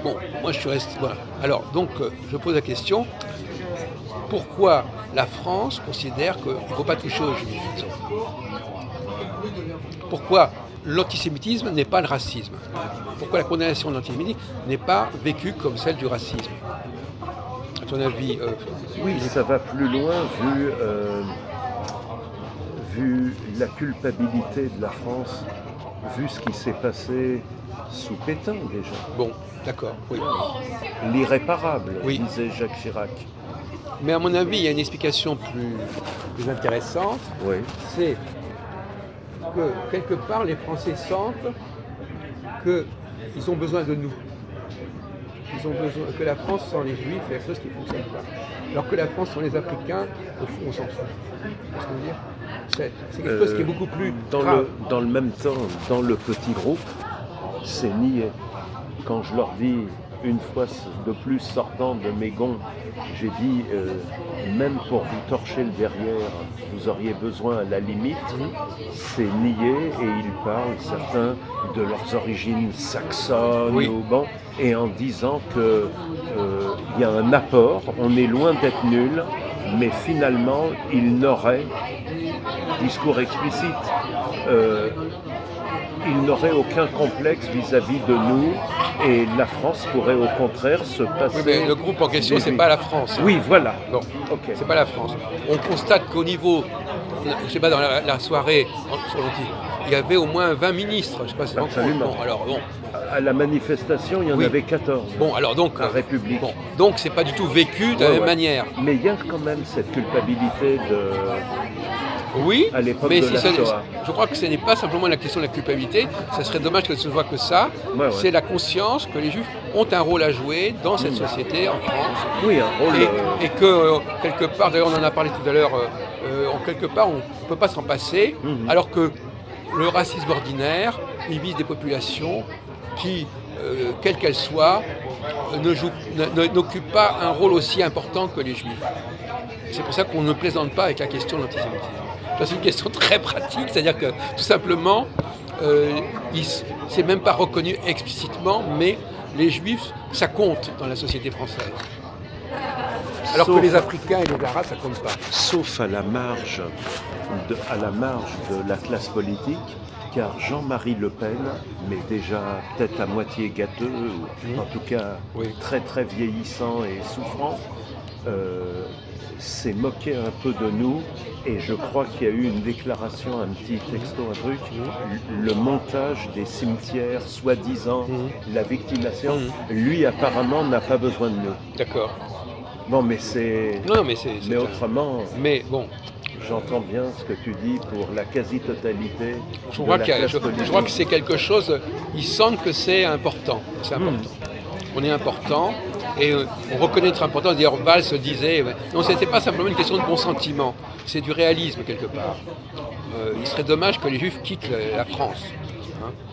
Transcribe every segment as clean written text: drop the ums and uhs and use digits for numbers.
bon, moi je suis resté. Voilà. Alors, donc, je pose la question pourquoi la France considère qu'il ne faut pas toucher aux juifs? Pourquoi l'antisémitisme n'est pas le racisme? Pourquoi la condamnation de l'antisémitisme n'est pas vécue comme celle du racisme? À ton avis, Oui, ça va plus loin vu la culpabilité de la France, vu ce qui s'est passé sous Pétain déjà. bon, d'accord, oui. L'irréparable, Oui. disait Jacques Chirac. Mais à mon avis, il y a une explication plus intéressante. Oui. C'est que quelque part, les Français sentent qu'ils ont besoin de nous. Ils ont besoin que la France sans les Juifs, c'est quelque chose qui ne fonctionne pas. Alors que la France sans les Africains, au fond, on s'en fout. Tu vois ce que je veux dire? C'est quelque chose qui est beaucoup plus grave. Dans le même temps, dans le petit groupe, c'est nié. Quand je leur dis, une fois de plus sortant de mes gonds, j'ai dit, même pour vous torcher le derrière, vous auriez besoin à la limite, c'est nié, et ils parlent, certains, de leurs origines saxonnes, Oui. et en disant que y a un apport, on est loin d'être nul, mais finalement, ils n'auraient, discours explicite, ils n'auraient aucun complexe vis-à-vis de nous, et la France pourrait au contraire se passer... Oui, mais le groupe en question, c'est pas la France. Oui, voilà. Bon, Ok. c'est pas la France. On constate qu'au niveau, je sais pas, dans la soirée sur l'anti, il y avait au moins 20 ministres. Je sais pas si c'est Absolument. bon, alors bon. À la manifestation, il y en Oui. avait 14. Bon, alors donc, à République. Bon, donc c'est pas du tout vécu de la même manière. Mais il y a quand même cette culpabilité Oui, à l'époque mais de la Shoah. je crois que ce n'est pas simplement la question de la culpabilité. Ça serait dommage que ce ne soit que ça. Ouais. C'est la conscience que les Juifs ont un rôle à jouer dans cette société en France. Oui, un rôle. Et que quelque part, d'ailleurs on en a parlé tout à l'heure, quelque part on ne peut pas s'en passer, alors que le racisme ordinaire, il vise des populations qui, quelles qu'elles soient, n'occupent pas un rôle aussi important que les Juifs. C'est pour ça qu'on ne plaisante pas avec la question de l'antisémitisme. C'est une question très pratique, c'est-à-dire que tout simplement, c'est même pas reconnu explicitement, mais les Juifs, ça compte dans la société française. Alors que les Africains et les Arabes, ça compte pas. Sauf à la marge de la classe politique, car Jean-Marie Le Pen, mais déjà peut-être à moitié gâteux, ou en tout cas très très vieillissant et souffrant, s'est moqué un peu de nous, et je crois qu'il y a eu une déclaration, un petit texto, un truc, le montage des cimetières, soi-disant, la victimation, lui apparemment n'a pas besoin de nous. D'accord. Bon, mais c'est... Non, mais autrement... Mais bon... J'entends bien ce que tu dis pour la quasi-totalité je crois que c'est quelque chose, ils sentent que c'est important. C'est important. On est important et on reconnaît notre importance. D'ailleurs, Valls se disait, non, ce n'était pas simplement une question de bon sentiment, c'est du réalisme quelque part. Il serait dommage que les Juifs quittent la France.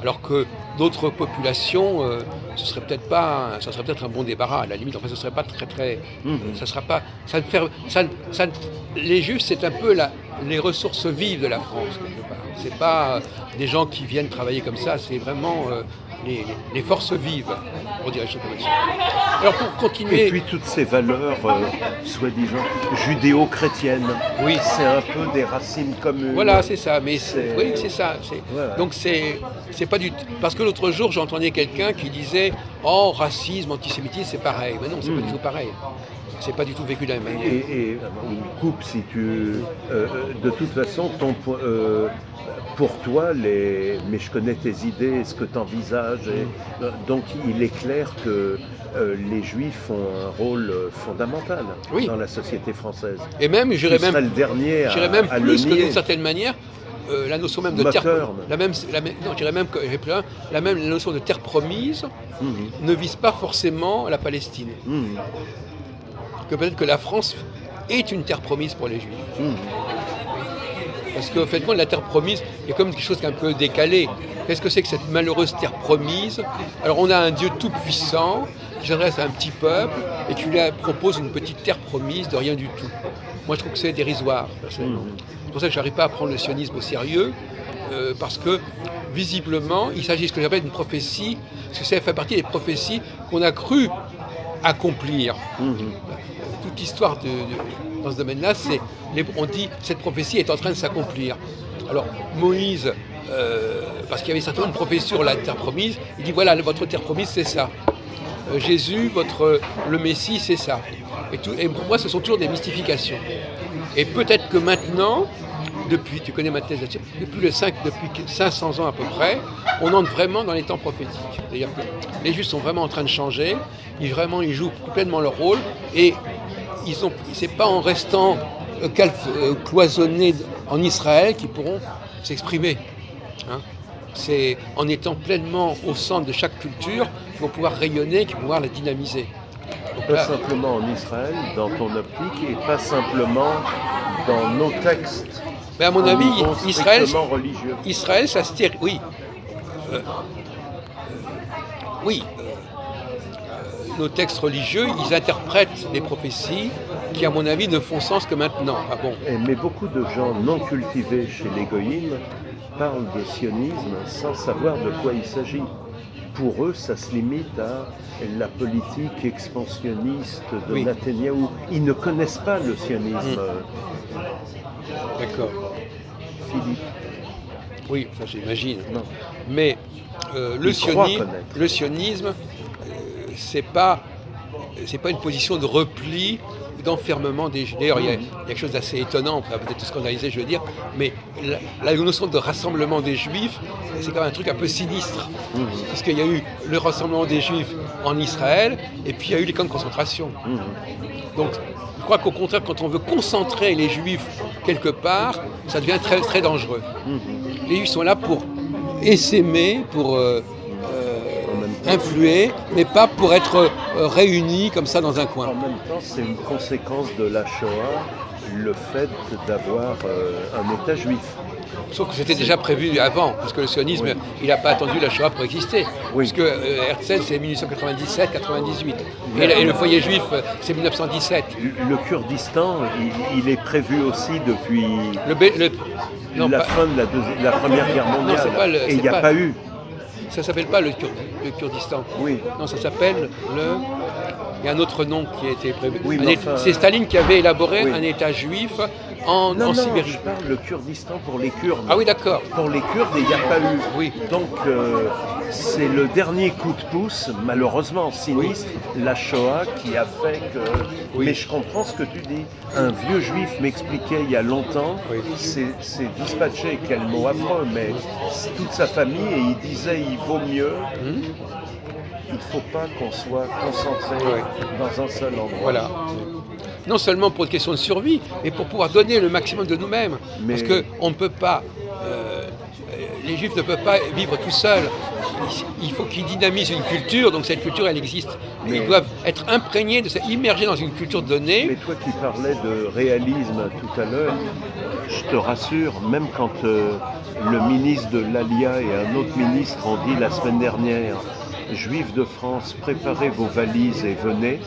Alors que d'autres populations, ce serait peut-être un bon débarras à la limite. Enfin, ce serait pas très, ça sera pas, les Juifs, c'est un peu les ressources vives de la France quelque part. C'est pas des gens qui viennent travailler comme ça, c'est vraiment les forces vives, pour dire les choses comme ça. Alors pour continuer... Et puis toutes ces valeurs, soi-disant, judéo-chrétiennes, c'est un peu des racines communes. Voilà, c'est ça, mais oui, c'est ça. Voilà. Donc c'est pas du tout... Parce que l'autre jour, j'entendais quelqu'un qui disait « Oh, racisme, antisémitisme, c'est pareil ». Mais non, c'est pas du tout pareil. C'est pas du tout vécu de la même manière. Et on coupe si tu... de toute façon, pour toi, mais je connais tes idées, ce que tu envisages. Donc il est clair que les Juifs ont un rôle fondamental dans la société française. Et même, j'irais même plus que d'une certaine manière, la notion même de terre... La notion de terre promise ne vise pas forcément la Palestine. Que peut-être que la France est une terre promise pour les Juifs. Parce qu'au fait, la terre promise est comme quelque chose qui est un peu décalé. Qu'est-ce que c'est que cette malheureuse terre promise? Alors on a un Dieu tout-puissant qui s'adresse à un petit peuple et qui lui propose une petite terre promise de rien du tout. Moi je trouve que c'est dérisoire, personnellement. C'est pour ça que je n'arrive pas à prendre le sionisme au sérieux. parce que visiblement, il s'agit de ce que j'appelle une prophétie, parce que ça fait partie des prophéties qu'on a cru accomplir. Toute l'histoire dans ce domaine-là, on dit cette prophétie est en train de s'accomplir. Alors Moïse, parce qu'il y avait certainement une prophétie sur la terre promise, il dit voilà, votre terre promise c'est ça. Jésus, le Messie, c'est ça. Et pour moi, ce sont toujours des mystifications. Et peut-être que maintenant, tu connais ma thèse là-dessus, depuis 500 ans à peu près, on entre vraiment dans les temps prophétiques. C'est-à-dire que les Juifs sont vraiment en train de changer, ils jouent complètement leur rôle, et c'est pas en restant cloisonnés en Israël qu'ils pourront s'exprimer. Hein. C'est en étant pleinement au centre de chaque culture qu'ils vont pouvoir rayonner, qu'ils vont pouvoir la dynamiser. Donc pas simplement en Israël, dans ton optique, et pas simplement dans nos textes. Mais à mon avis, Israël, ça se tire. Oui. Nos textes religieux, ils interprètent des prophéties qui, à mon avis, ne font sens que maintenant. Ah bon. Mais beaucoup de gens non cultivés chez les goïms parlent de sionisme sans savoir de quoi il s'agit. Pour eux, ça se limite à la politique expansionniste de Netanyahou. Ils ne connaissent pas le sionisme. D'accord. Philippe. Oui, ça j'imagine. Non. Mais le sionisme, c'est pas une position de repli, d'enfermement des Juifs. D'ailleurs, il y a quelque chose d'assez étonnant, on va peut-être scandaliser, je veux dire, mais la notion de rassemblement des Juifs, c'est quand même un truc un peu sinistre. Parce qu'il y a eu le rassemblement des Juifs en Israël, et puis il y a eu les camps de concentration. Donc, je crois qu'au contraire, quand on veut concentrer les Juifs quelque part, ça devient très, très dangereux. Les Juifs sont là pour essaimer, pour influer, mais pas pour être réunis comme ça dans un coin. En même temps, c'est une conséquence de la Shoah, le fait d'avoir un État juif. Sauf que c'était déjà prévu avant, parce que le sionisme, il n'a pas attendu la Shoah pour exister. Puisque Herzl, c'est 1897-98. Et le foyer juif, c'est 1917. Le Kurdistan, il est prévu aussi depuis la fin de la Première Guerre mondiale. Et il n'y a pas eu. Ça ne s'appelle pas le Kurdistan. Oui. Non, ça s'appelle il y a un autre nom qui a été prévu. C'est Staline qui avait élaboré un État juif en Sibérie. Je parle le Kurdistan pour les Kurdes. Ah oui, d'accord. Pour les Kurdes, il n'y a pas eu. Oui. Donc, c'est le dernier coup de pouce, malheureusement sinistre, la Shoah, qui a fait que... Mais je comprends ce que tu dis. Un vieux juif m'expliquait il y a longtemps, c'est dispatché, quel mot affreux, mais toute sa famille, et il disait il vaut mieux... Il ne faut pas qu'on soit concentré dans un seul endroit. Voilà. Non seulement pour une question de survie, mais pour pouvoir donner le maximum de nous-mêmes. Parce qu'on ne peut pas... les Juifs ne peuvent pas vivre tout seuls. Il faut qu'ils dynamisent une culture, donc cette culture, elle existe. Mais ils doivent être imprégnés, immergés dans une culture donnée. Mais toi qui parlais de réalisme tout à l'heure, je te rassure, même quand le ministre de l'Alia et un autre ministre ont dit la semaine dernière « Juifs de France, préparez vos valises et venez »,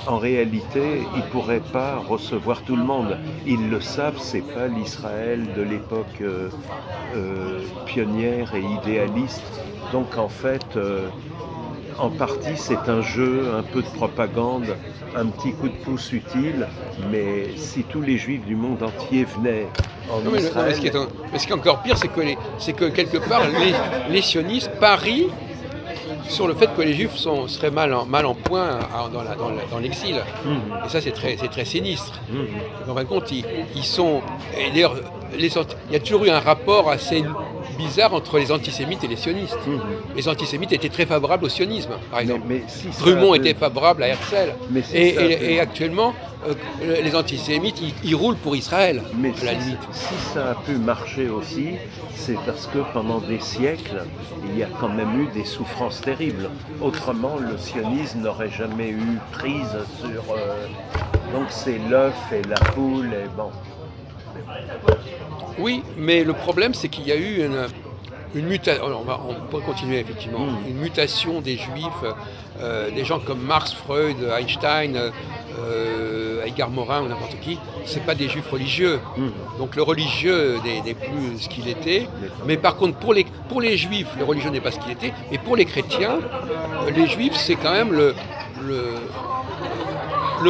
en réalité, ils ne pourraient pas recevoir tout le monde. Ils le savent, ce n'est pas l'Israël de l'époque pionnière et idéaliste. Donc en fait, en partie, c'est un jeu, un peu de propagande, un petit coup de pouce utile, mais si tous les Juifs du monde entier venaient en Israël... Mais ce qui est encore pire, c'est que quelque part, les sionistes parient sur le fait que les Juifs seraient mal en point dans l'exil. Et ça, c'est très sinistre. En fin de compte, ils sont... Et d'ailleurs, il y a toujours eu un rapport assez bizarre entre les antisémites et les sionistes. Les antisémites étaient très favorables au sionisme, par exemple. Drummond était favorable à Herzl. Et actuellement, les antisémites, ils roulent pour Israël, à la limite. Si ça a pu marcher aussi, c'est parce que pendant des siècles, il y a quand même eu des souffrances terribles. Autrement, le sionisme n'aurait jamais eu prise sur... Donc c'est l'œuf et la poule et bon... Oui, mais le problème, c'est qu'il y a eu On peut continuer effectivement. Une mutation des juifs, des gens comme Marx, Freud, Einstein, Edgar Morin ou n'importe qui, c'est pas des juifs religieux. Donc le religieux n'est plus ce qu'il était. Mais par contre, pour les juifs, le religieux n'est pas ce qu'il était. Et pour les chrétiens, les juifs, c'est quand même le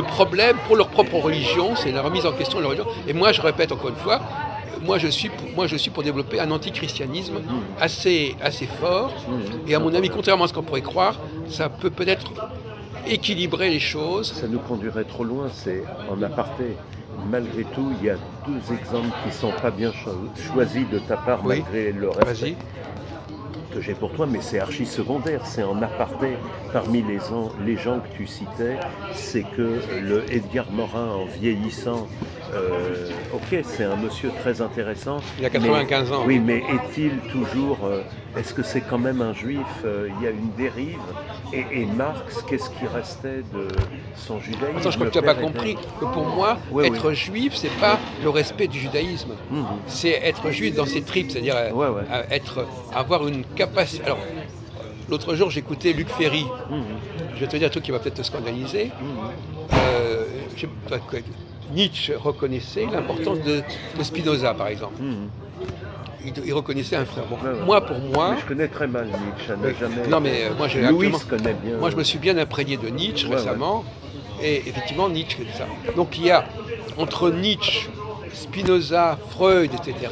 problème pour leur propre religion, c'est la remise en question de leur religion. Et moi, je répète encore une fois, moi je suis pour développer un antichristianisme assez fort. Et à mon avis, contrairement à ce qu'on pourrait croire, ça peut peut-être équilibrer les choses. Ça nous conduirait trop loin, c'est en aparté. Malgré tout, il y a deux exemples qui ne sont pas bien choisis de ta part, Oui. malgré le respect Vas-y. que j'ai pour toi, mais c'est archi secondaire, c'est en aparté. Parmi les gens que tu citais, c'est que le Edgar Morin, en vieillissant, ok, c'est un monsieur très intéressant. Il a 95 ans. Oui, mais est-il toujours... est-ce que c'est quand même un juif il y a une dérive. Et Marx, qu'est-ce qui restait de son judaïsme? Attends, je crois que tu n'as pas compris que pour moi, être juif, c'est pas le respect du judaïsme. C'est être juif dans ses tripes, c'est-à-dire avoir une capacité. Alors, l'autre jour, j'écoutais Luc Ferry. Je vais te dire un truc qui va peut-être te scandaliser. Nietzsche reconnaissait l'importance de Spinoza, par exemple. Il reconnaissait un frère. Bon, moi, pour moi... Mais je connais très mal Nietzsche, jamais... Non, mais moi, Louis connaît bien. Moi, je me suis bien imprégné de Nietzsche récemment. Et effectivement, Nietzsche fait ça. Donc, il y a, entre Nietzsche, Spinoza, Freud, etc.,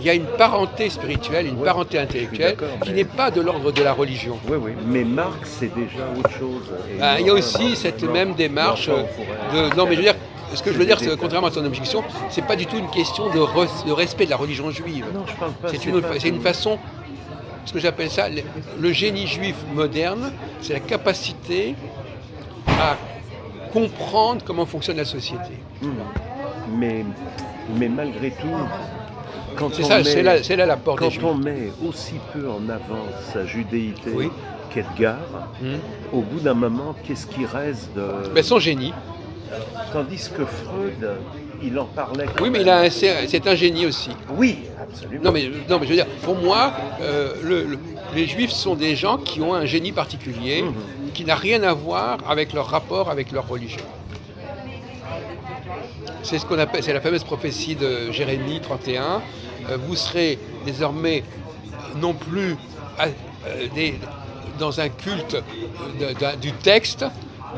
il y a une parenté spirituelle, une parenté intellectuelle qui n'est pas de l'ordre de la religion. Oui, mais Marx, c'est déjà autre chose. Il y a aussi cette même démarche de... Non, mais je veux dire... Ce que je veux dire, contrairement à ton objection, c'est pas du tout une question de respect de la religion juive. Non, je parle pas. C'est une façon, ce que j'appelle ça, le génie juif moderne, c'est la capacité à comprendre comment fonctionne la société. Mais malgré tout, quand c'est là l'apport des juifs. Quand on met aussi peu en avant sa judéité qu'Edgar, au bout d'un moment, qu'est-ce qui reste de... Son génie. Tandis que Freud, il en parlait. Oui, mais c'est un génie aussi. Oui, absolument. Non, mais je veux dire, pour moi, les Juifs sont des gens qui ont un génie particulier, qui n'a rien à voir avec leur rapport avec leur religion. C'est ce qu'on appelle, c'est la fameuse prophétie de Jérémie 31. Vous serez désormais non plus dans un culte du texte,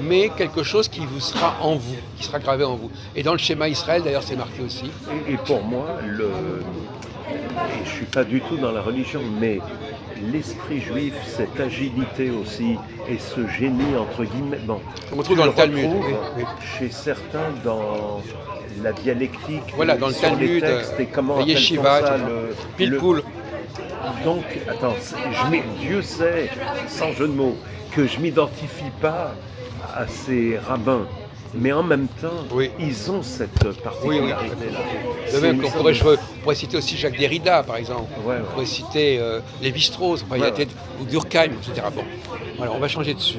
mais quelque chose qui vous sera en vous, qui sera gravé en vous. Et dans le schéma Israël, d'ailleurs, c'est marqué aussi. Et pour moi, et je ne suis pas du tout dans la religion, mais l'esprit juif, cette agilité aussi, et ce génie, entre guillemets, on retrouve dans le Talmud. Chez certains, dans la dialectique, voilà, dans le Talmud, et comment la yeshiva, ça, pile-poule. Donc, attends, Dieu sait, sans jeu de mots, que je ne m'identifie pas à ces rabbins. Mais en même temps, ils ont cette particularité-là. De même qu'on pourrait citer aussi Jacques Derrida, par exemple. On pourrait citer Lévi-Strauss, ou Durkheim, etc. Bon, voilà, on va changer dessus.